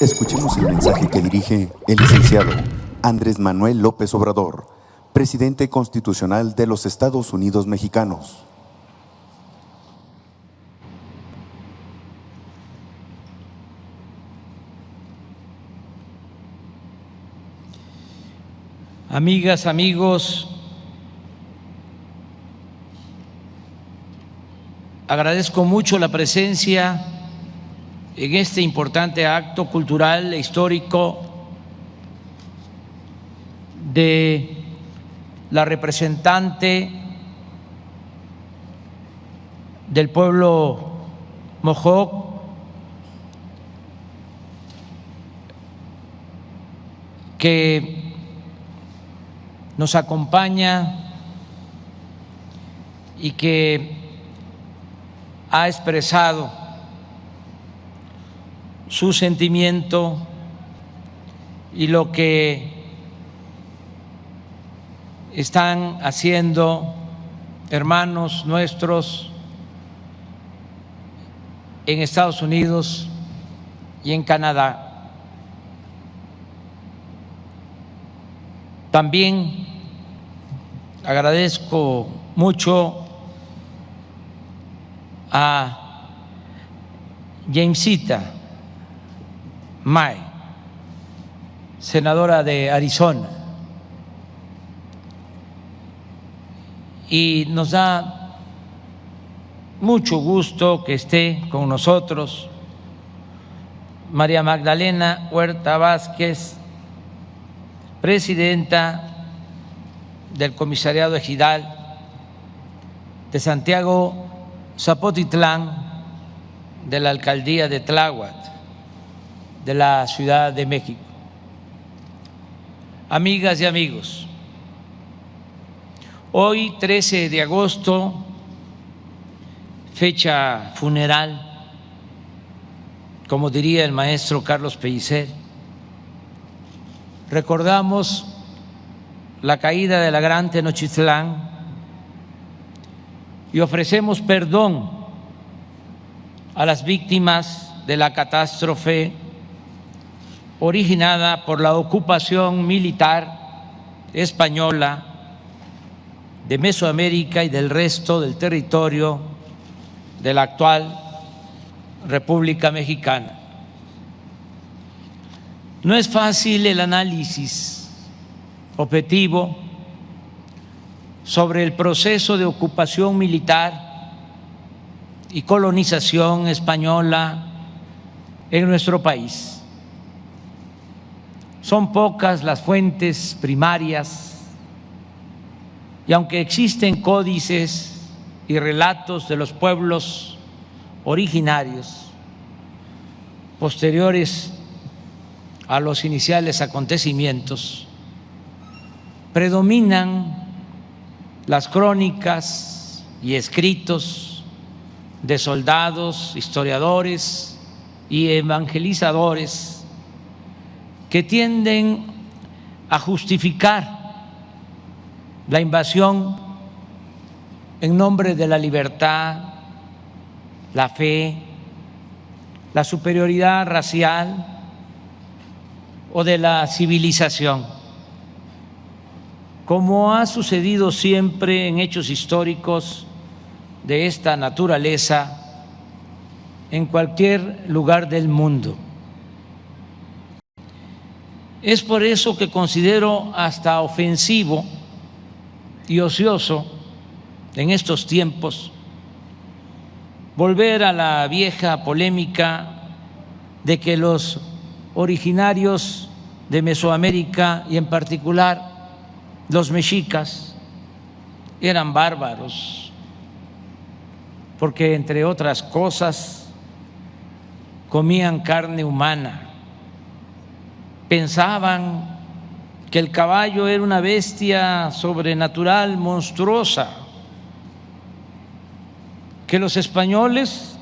Escuchemos el mensaje que dirige el licenciado Andrés Manuel López Obrador, presidente constitucional de los Estados Unidos mexicanos. Amigas, amigos, agradezco mucho la presencia en este importante acto cultural e histórico de la representante del pueblo Mojoc, que nos acompaña y que ha expresado su sentimiento y lo que están haciendo hermanos nuestros en Estados Unidos y en Canadá. También agradezco mucho a Jamesita May, senadora de Arizona, y nos da mucho gusto que esté con nosotros María Magdalena Huerta Vázquez, presidenta del Comisariado Ejidal de Santiago Zapotitlán, de la Alcaldía de Tláhuac, de la Ciudad de México. Amigas y amigos, hoy 13 de agosto, fecha funeral, como diría el maestro Carlos Pellicer, recordamos la caída de la Gran Tenochtitlán y ofrecemos perdón a las víctimas de la catástrofe originada por la ocupación militar española de Mesoamérica y del resto del territorio de la actual República Mexicana. No es fácil el análisis objetivo sobre el proceso de ocupación militar y colonización española en nuestro país. Son pocas las fuentes primarias y aunque existen códices y relatos de los pueblos originarios posteriores a los iniciales acontecimientos, predominan las crónicas y escritos de soldados, historiadores y evangelizadores que tienden a justificar la invasión en nombre de la libertad, la fe, la superioridad racial o de la civilización, como ha sucedido siempre en hechos históricos de esta naturaleza en cualquier lugar del mundo. Es por eso que considero hasta ofensivo y ocioso en estos tiempos volver a la vieja polémica de que los originarios de Mesoamérica y en particular los mexicas eran bárbaros, porque entre otras cosas comían carne humana. Pensaban que el caballo era una bestia sobrenatural, monstruosa, que los españoles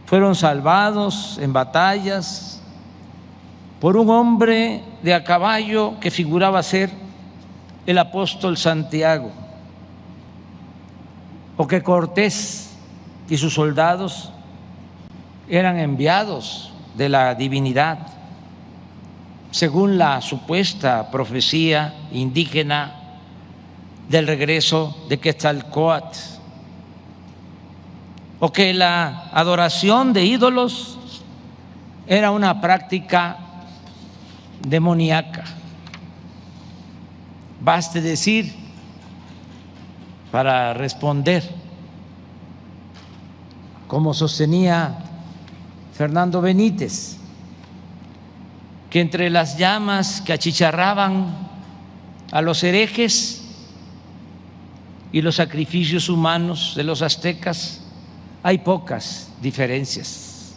fueron salvados en batallas por un hombre de a caballo que figuraba ser el apóstol Santiago, o que Cortés y sus soldados eran enviados de la divinidad, según la supuesta profecía indígena del regreso de Quetzalcóatl, o que la adoración de ídolos era una práctica demoníaca. Baste decir, para responder, como sostenía Fernando Benítez, que entre las llamas que achicharraban a los herejes y los sacrificios humanos de los aztecas hay pocas diferencias.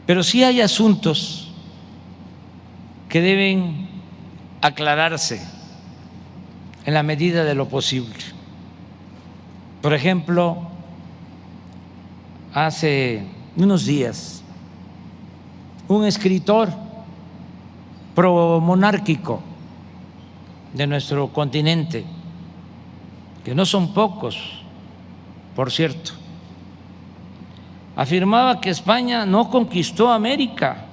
Pero sí hay asuntos que deben aclararse en la medida de lo posible. Por ejemplo, hace unos días, un escritor promonárquico de nuestro continente, que no son pocos, por cierto, afirmaba que España no conquistó América,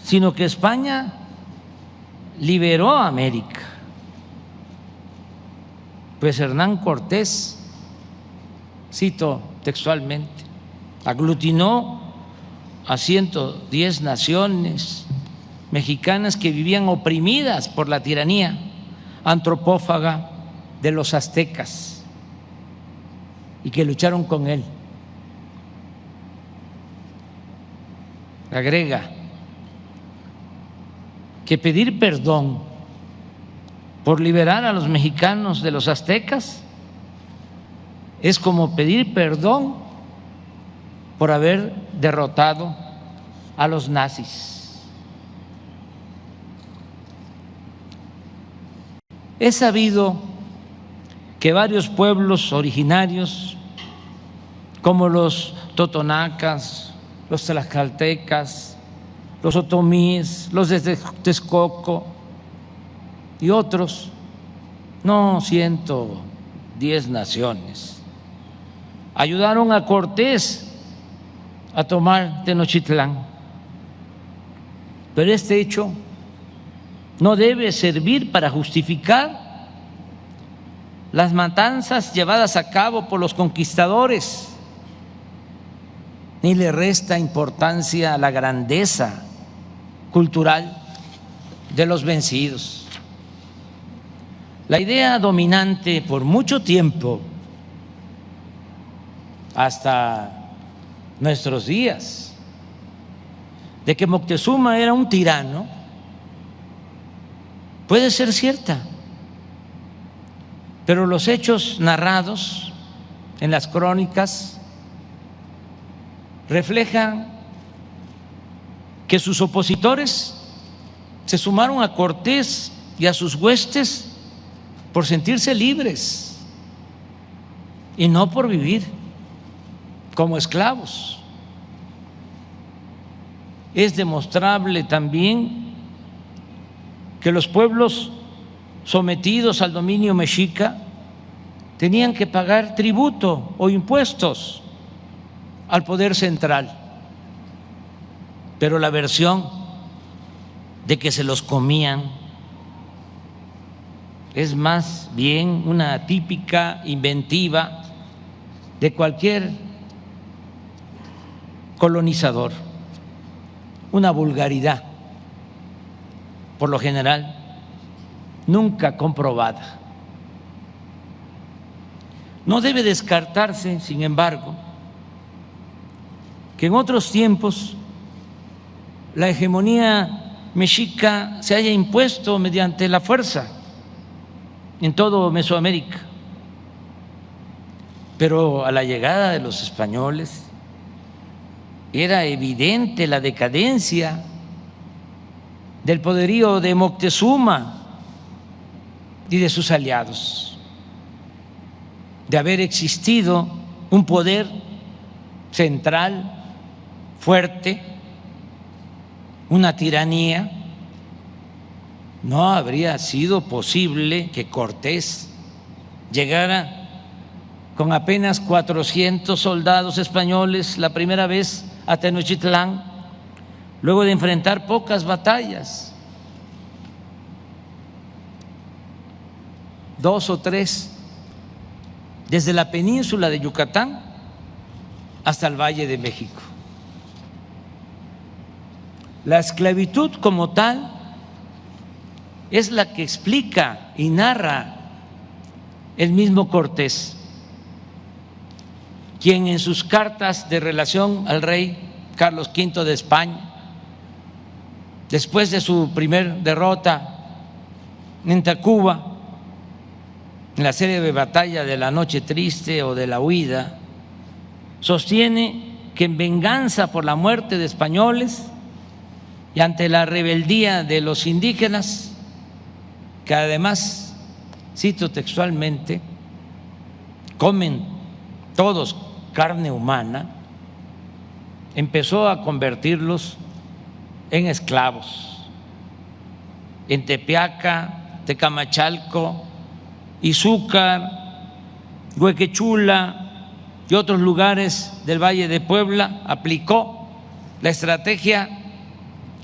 sino que España liberó a América. Pues Hernán Cortés, cito textualmente, aglutinó a 110 naciones mexicanas que vivían oprimidas por la tiranía antropófaga de los aztecas y que lucharon con él. Agrega que pedir perdón por liberar a los mexicanos de los aztecas es como pedir perdón por haber derrotado a los nazis. Es sabido que varios pueblos originarios, como los totonacas, los tlaxcaltecas, los otomíes, los de Texcoco y otros, no 110 naciones, ayudaron a Cortés a tomar Tenochtitlán. Pero este hecho no debe servir para justificar las matanzas llevadas a cabo por los conquistadores, ni le resta importancia a la grandeza cultural de los vencidos. La idea dominante por mucho tiempo, hasta nuestros días, de que Moctezuma era un tirano, puede ser cierta, pero los hechos narrados en las crónicas reflejan que sus opositores se sumaron a Cortés y a sus huestes por sentirse libres y no por vivir como esclavos. Es demostrable también que los pueblos sometidos al dominio mexica tenían que pagar tributo o impuestos al poder central, pero la versión de que se los comían es más bien una típica inventiva de cualquier colonizador, una vulgaridad, por lo general nunca comprobada. No debe descartarse, sin embargo, que en otros tiempos la hegemonía mexica se haya impuesto mediante la fuerza en todo Mesoamérica, pero a la llegada de los españoles era evidente la decadencia del poderío de Moctezuma y de sus aliados, de haber existido un poder central fuerte, una tiranía. No habría sido posible que Cortés llegara con apenas 400 soldados españoles la primera vez a Tenochtitlán, luego de enfrentar pocas batallas, 2 o 3, desde la península de Yucatán hasta el Valle de México. La esclavitud como tal es la que explica y narra el mismo Cortés, quien en sus cartas de relación al rey Carlos V de España, después de su primer derrota en Tacuba, en la serie de batalla de la Noche Triste o de la Huida, sostiene que en venganza por la muerte de españoles y ante la rebeldía de los indígenas, que además, cito textualmente, comen todos carne humana, empezó a convertirlos en esclavos. En Tepeaca, Tecamachalco, Izúcar, Huequechula y otros lugares del Valle de Puebla aplicó la estrategia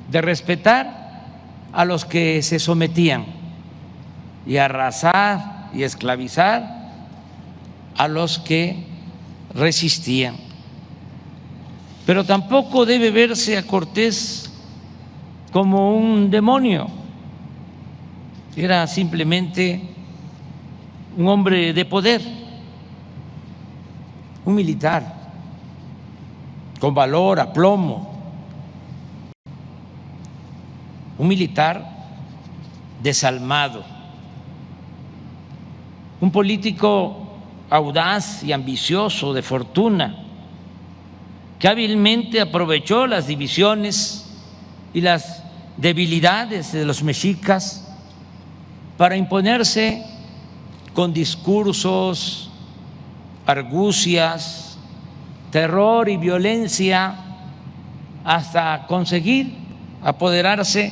de respetar a los que se sometían y arrasar y esclavizar a los que resistían. Pero tampoco debe verse a Cortés como un demonio. Era simplemente un hombre de poder, un militar con valor, aplomo, un militar desalmado, un político audaz y ambicioso, de fortuna, que hábilmente aprovechó las divisiones y las debilidades de los mexicas para imponerse con discursos, argucias, terror y violencia, hasta conseguir apoderarse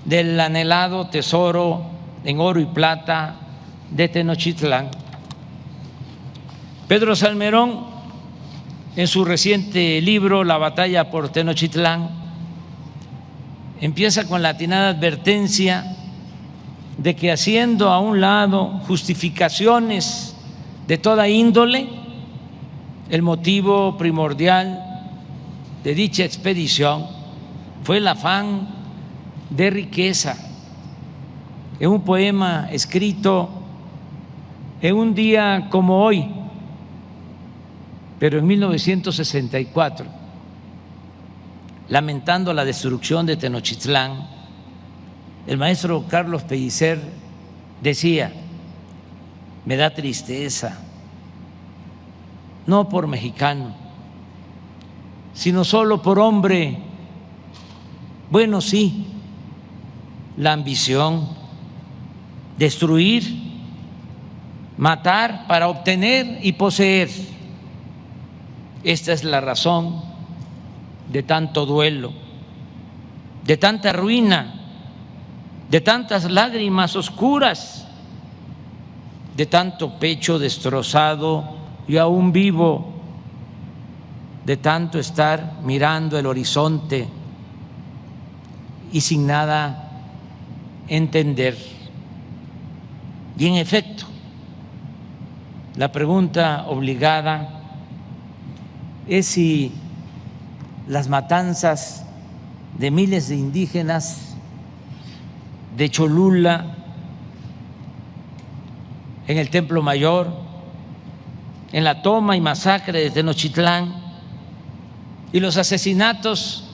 del anhelado tesoro en oro y plata de Tenochtitlán. Pedro Salmerón, en su reciente libro La batalla por Tenochtitlán, empieza con la atinada advertencia de que, haciendo a un lado justificaciones de toda índole, el motivo primordial de dicha expedición fue el afán de riqueza. En un poema escrito en un día como hoy, pero en 1964, lamentando la destrucción de Tenochtitlán, el maestro Carlos Pellicer decía: me da tristeza, no por mexicano, sino solo por hombre. Bueno, sí, la ambición, destruir, matar para obtener y poseer. Esta es la razón de tanto duelo, de tanta ruina, de tantas lágrimas oscuras, de tanto pecho destrozado y aún vivo, de tanto estar mirando el horizonte y sin nada entender. Y en efecto, la pregunta obligada es si las matanzas de miles de indígenas de Cholula, en el Templo Mayor, en la toma y masacre de Tenochtitlán, y los asesinatos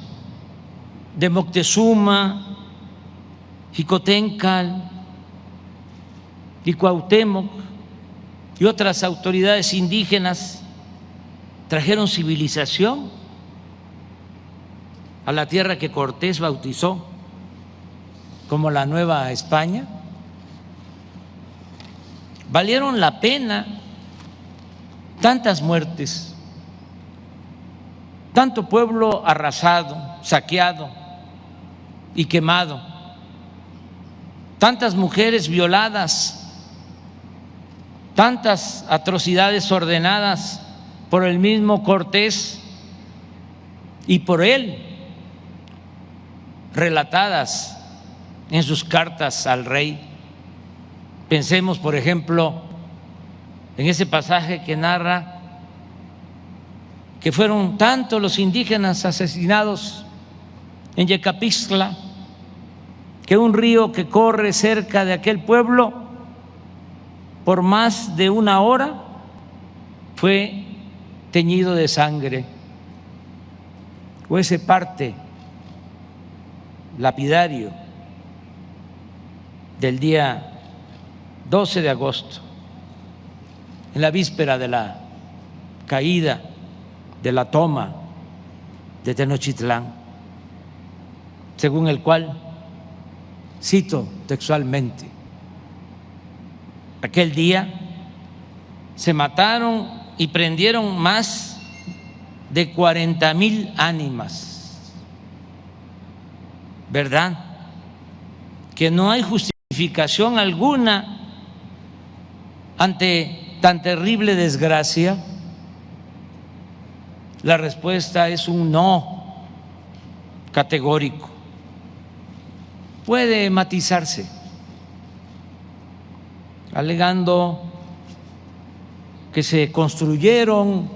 de Moctezuma, Jicotencal y Cuauhtémoc y otras autoridades indígenas trajeron civilización a la tierra que Cortés bautizó como la Nueva España. ¿Valieron la pena tantas muertes, tanto pueblo arrasado, saqueado y quemado, tantas mujeres violadas tantas atrocidades ordenadas por el mismo Cortés y por él, relatadas en sus cartas al rey. Pensemos, por ejemplo, en ese pasaje que narra que fueron tantos los indígenas asesinados en Yecapixtla, que un río que corre cerca de aquel pueblo por más de una hora fue teñido de sangre. O ese parte lapidario del día 12 de agosto, en la víspera de la caída de la toma de Tenochtitlán, según el cual, cito textualmente, aquel día se mataron y prendieron más de 40,000 ánimas. ¿Verdad que no hay justificación alguna ante tan terrible desgracia? La respuesta es un no categórico. Puede matizarse, alegando que se construyeron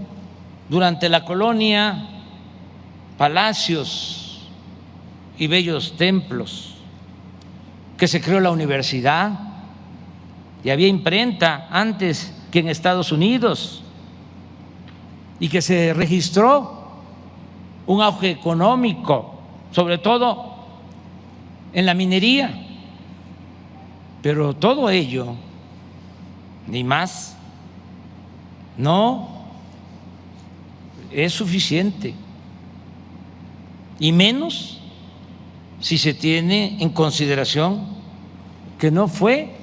durante la colonia palacios y bellos templos, que se creó la universidad y había imprenta antes que en Estados Unidos, y que se registró un auge económico, sobre todo en la minería. Pero todo ello, ni más, no es suficiente, y menos si se tiene en consideración que no fue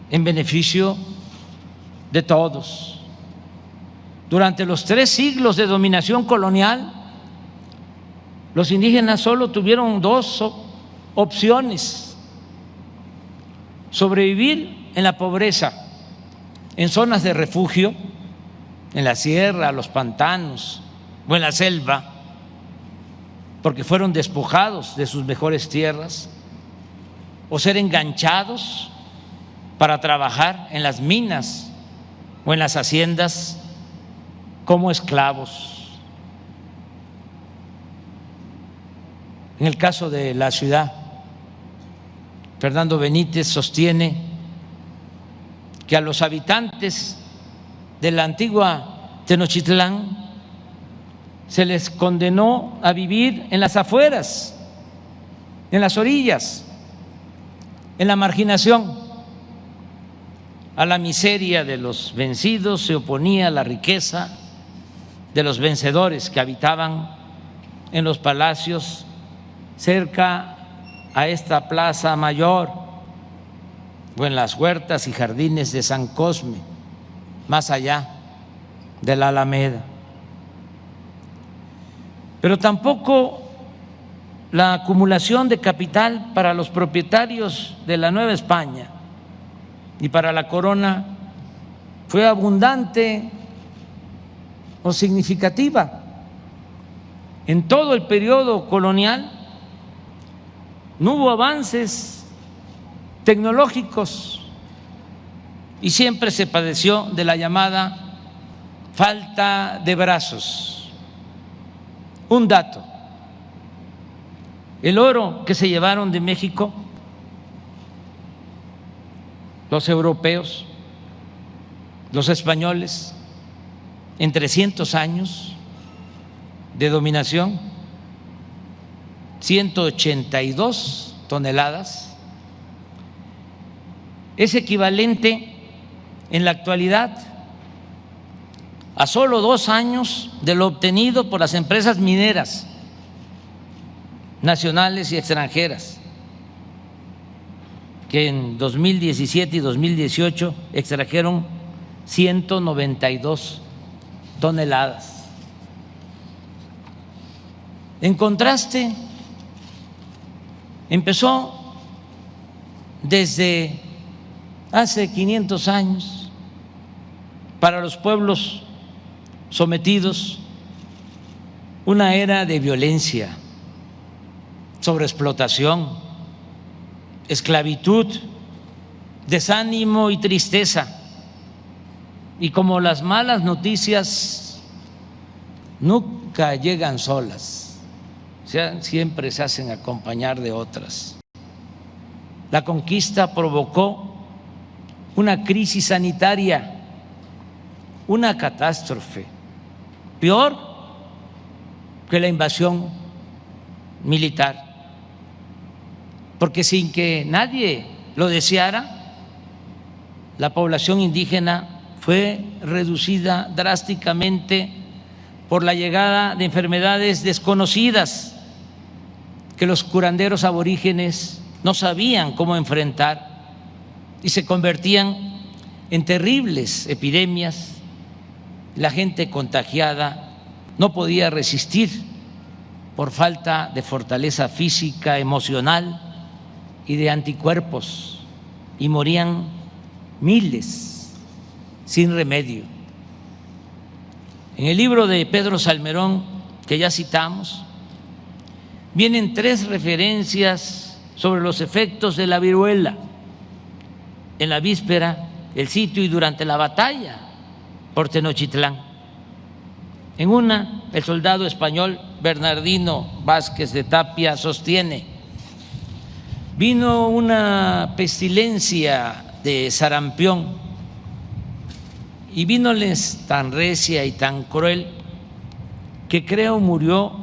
en beneficio de todos. Durante los 3 siglos de dominación colonial, los indígenas solo tuvieron 2 opciones: sobrevivir en la pobreza, en zonas de refugio, en la sierra, los pantanos o en la selva, porque fueron despojados de sus mejores tierras, o ser enganchados para trabajar en las minas o en las haciendas como esclavos. En el caso de la ciudad, Fernando Benítez sostiene que a los habitantes de la antigua Tenochtitlán se les condenó a vivir en las afueras, en las orillas, en la marginación. A la miseria de los vencidos se oponía la riqueza de los vencedores, que habitaban en los palacios cerca a esta plaza mayor, o en las huertas y jardines de San Cosme, más allá de la Alameda. Pero tampoco la acumulación de capital para los propietarios de la Nueva España y para la corona fue abundante o significativa. En todo el periodo colonial no hubo avances tecnológicos y siempre se padeció de la llamada falta de brazos. Un dato: el oro que se llevaron de México los europeos, los españoles, en 300 años de dominación, 182 toneladas, es equivalente en la actualidad a solo 2 años de lo obtenido por las empresas mineras nacionales y extranjeras, que en 2017 y 2018 extrajeron 192 toneladas. En contraste, empezó desde hace 500 años para los pueblos sometidos una era de violencia, sobreexplotación, esclavitud, desánimo y tristeza. Y como las malas noticias nunca llegan solas, siempre se hacen acompañar de otras. La conquista provocó una crisis sanitaria, una catástrofe, peor que la invasión militar, porque sin que nadie lo deseara, la población indígena fue reducida drásticamente por la llegada de enfermedades desconocidas que los curanderos aborígenes no sabían cómo enfrentar y se convertían en terribles epidemias. La gente contagiada no podía resistir por falta de fortaleza física, emocional y de anticuerpos, y morían miles sin remedio. En el libro de Pedro Salmerón, que ya citamos, vienen 3 referencias sobre los efectos de la viruela en la víspera, el sitio y durante la batalla por Tenochtitlán. En una, el soldado español Bernardino Vázquez de Tapia sostiene: vino una pestilencia de sarampión y vínoles tan recia y tan cruel que creo murió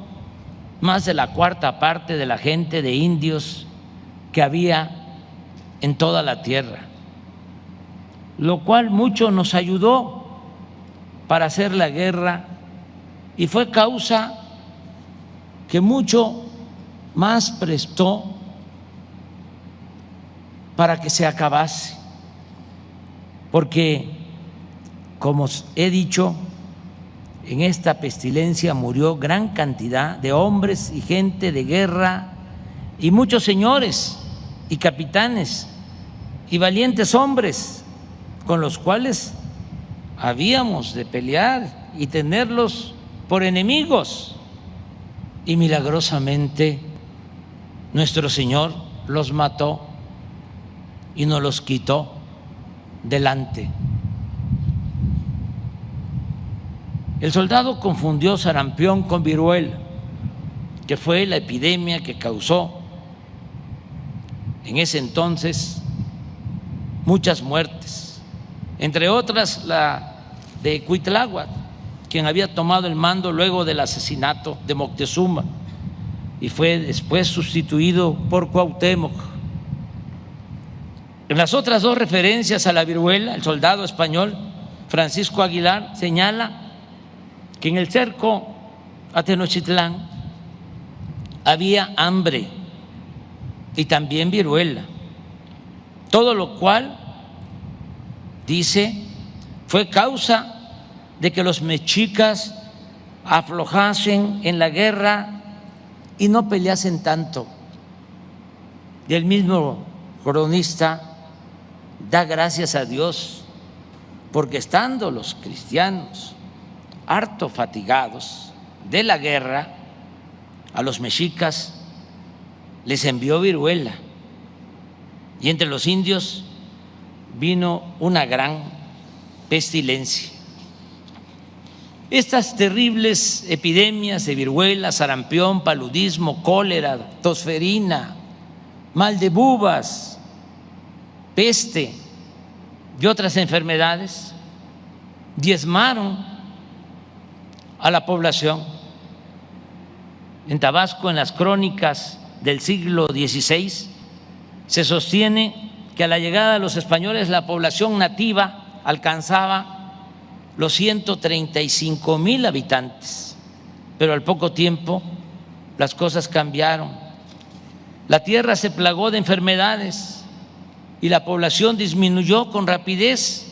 más de la 4ª parte de la gente de indios que había en toda la tierra, lo cual mucho nos ayudó para hacer la guerra y fue causa que mucho más prestó para que se acabase, porque, como he dicho, en esta pestilencia murió gran cantidad de hombres y gente de guerra y muchos señores y capitanes y valientes hombres con los cuales habíamos de pelear y tenerlos por enemigos, y milagrosamente nuestro Señor los mató y nos los quitó delante. El soldado confundió sarampión con viruela, que fue la epidemia que causó en ese entonces muchas muertes, entre otras la de Cuitláhuac, quien había tomado el mando luego del asesinato de Moctezuma y fue después sustituido por Cuauhtémoc. En las otras 2 referencias a la viruela, el soldado español Francisco Aguilar señala que en el cerco a Tenochtitlán había hambre y también viruela, todo lo cual, dice, fue causa de que los mexicas aflojasen en la guerra y no peleasen tanto. Y el mismo cronista da gracias a Dios porque, estando los cristianos harto fatigados de la guerra, a los mexicas les envió viruela y entre los indios vino una gran pestilencia. Estas terribles epidemias de viruela, sarampión, paludismo, cólera, tosferina, mal de bubas, peste y otras enfermedades diezmaron a la población. En Tabasco, en las crónicas del siglo XVI, se sostiene que a la llegada de los españoles la población nativa alcanzaba los 135,000 habitantes, pero al poco tiempo las cosas cambiaron. La tierra se plagó de enfermedades y la población disminuyó con rapidez.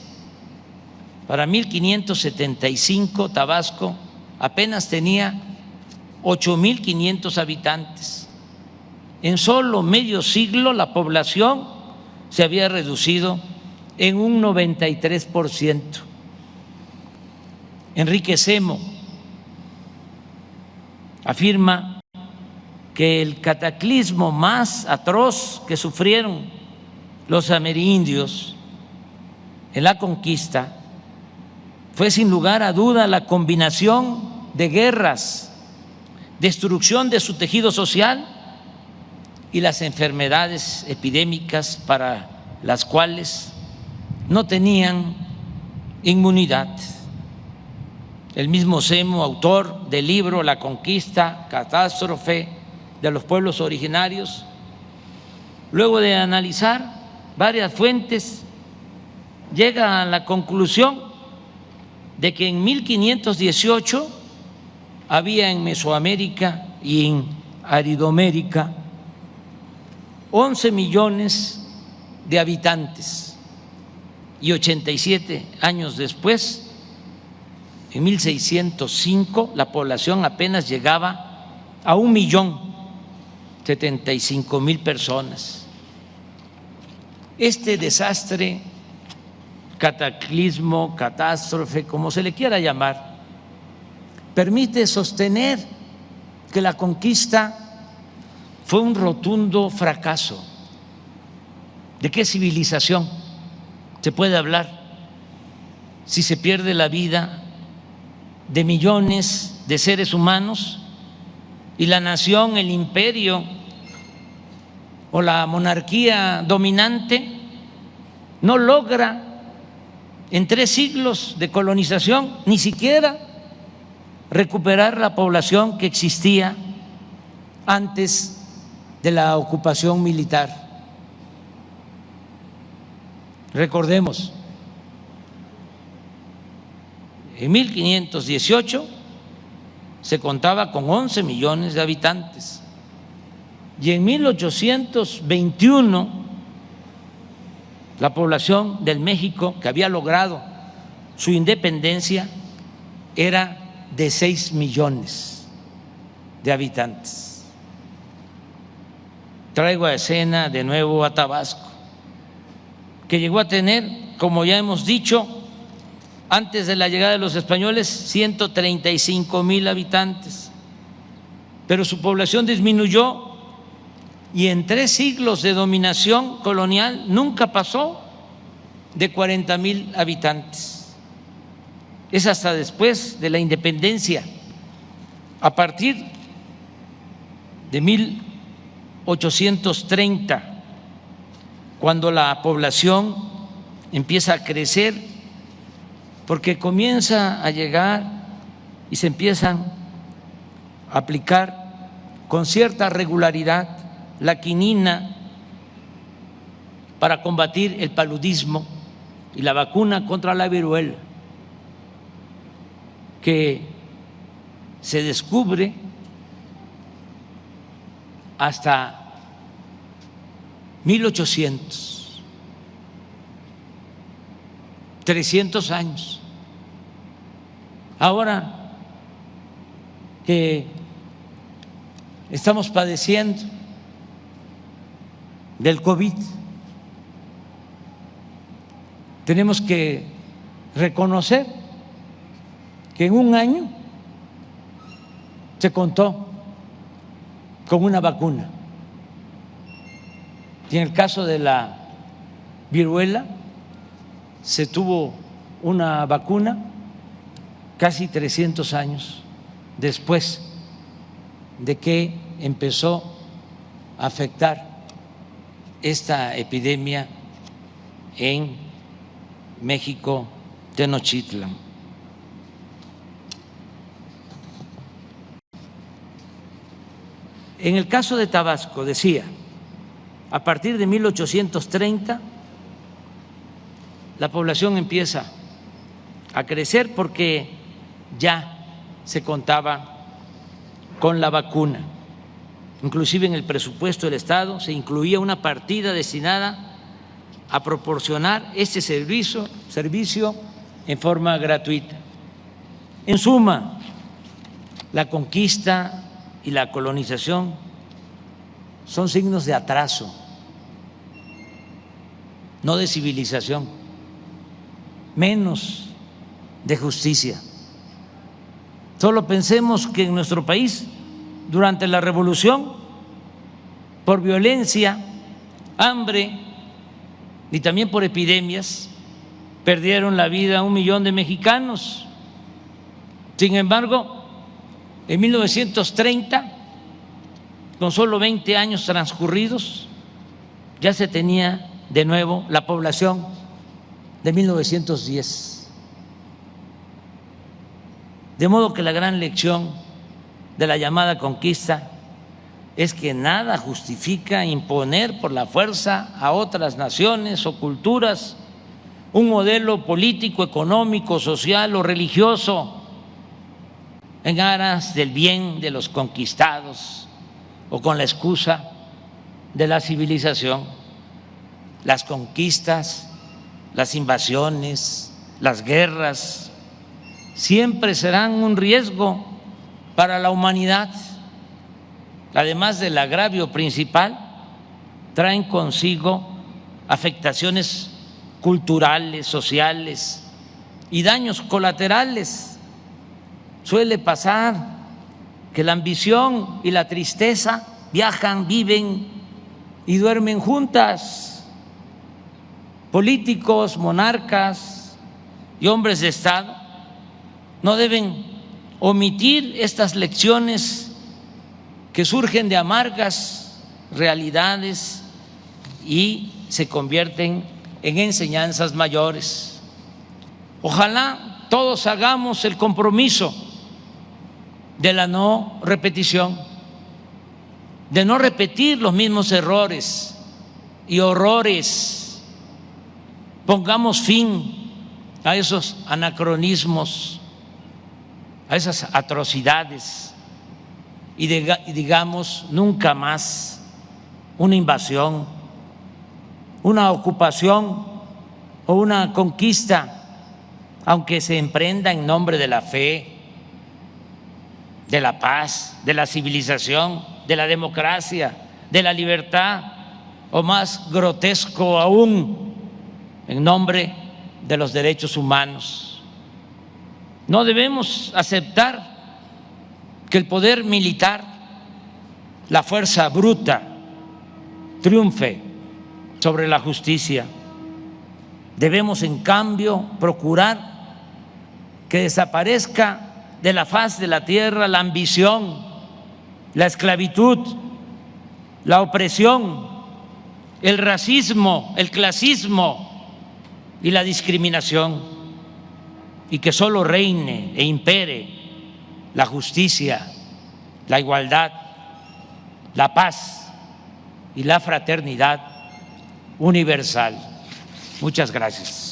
Para 1575 Tabasco apenas tenía 8,500 habitantes. En solo medio siglo la población se había reducido en un 93%. Enrique Semo afirma que el cataclismo más atroz que sufrieron los amerindios en la conquista fue sin lugar a duda la combinación de guerras, destrucción de su tejido social y las enfermedades epidémicas para las cuales no tenían inmunidad. El mismo Semo, autor del libro La conquista, catástrofe de los pueblos originarios, luego de analizar varias fuentes, llega a la conclusión de que en 1518 había en Mesoamérica y en Aridomérica 11 millones de habitantes, y 87 años después, en 1605, la población apenas llegaba a 1.075.000 personas. Este desastre, cataclismo, catástrofe, como se le quiera llamar, permite sostener que la conquista fue un rotundo fracaso. ¿De qué civilización se puede hablar si se pierde la vida de millones de seres humanos y la nación, el imperio o la monarquía dominante no logra en 3 siglos de colonización ni siquiera recuperar la población que existía antes de la ocupación militar? Recordemos, en 1518 se contaba con 11 millones de habitantes y en 1821 la población del México que había logrado su independencia era de 6 millones de habitantes. Traigo a escena de nuevo a Tabasco, que llegó a tener, como ya hemos dicho, antes de la llegada de los españoles, 135,000 habitantes, pero su población disminuyó y en 3 siglos de dominación colonial nunca pasó de 40,000 habitantes. Es hasta después de la independencia, a partir de 1830, cuando la población empieza a crecer, porque comienza a llegar y se empiezan a aplicar con cierta regularidad la quinina para combatir el paludismo y la vacuna contra la viruela, que se descubre hasta 1800, 300 años. Ahora que estamos padeciendo del COVID, tenemos que reconocer que en un año se contó con una vacuna. Y en el caso de la viruela se tuvo una vacuna casi 300 años después de que empezó a afectar esta epidemia en México, Tenochtitlan. En el caso de Tabasco, decía, a partir de 1830 la población empieza a crecer porque ya se contaba con la vacuna. Inclusive en el presupuesto del Estado se incluía una partida destinada a proporcionar este servicio en forma gratuita. En suma, la conquista y la colonización son signos de atraso, no de civilización, menos de justicia. Solo pensemos que en nuestro país, durante la revolución, por violencia, hambre y también por epidemias, perdieron la vida 1 millón de mexicanos. Sin embargo, en 1930, con solo 20 años transcurridos, ya se tenía de nuevo la población de 1910. De modo que la gran lección de la llamada conquista es que nada justifica imponer por la fuerza a otras naciones o culturas un modelo político, económico, social o religioso en aras del bien de los conquistados o con la excusa de la civilización. Las conquistas, las invasiones, las guerras siempre serán un riesgo para la humanidad. Además del agravio principal, traen consigo afectaciones culturales, sociales y daños colaterales. Suele pasar que la ambición y la tristeza viajan, viven y duermen juntas. Políticos, monarcas y hombres de Estado no deben omitir estas lecciones que surgen de amargas realidades y se convierten en enseñanzas mayores. Ojalá todos hagamos el compromiso de la no repetición, de no repetir los mismos errores y horrores. Pongamos fin a esos anacronismos, a esas atrocidades y digamos nunca más una invasión, una ocupación o una conquista, aunque se emprenda en nombre de la fe, de la paz, de la civilización, de la democracia, de la libertad, o más grotesco aún, en nombre de los derechos humanos. No debemos aceptar que el poder militar, la fuerza bruta, triunfe sobre la justicia. Debemos, en cambio, procurar que desaparezca de la faz de la tierra la ambición, la esclavitud, la opresión, el racismo, el clasismo y la discriminación, y que solo reine e impere la justicia, la igualdad, la paz y la fraternidad universal. Muchas gracias.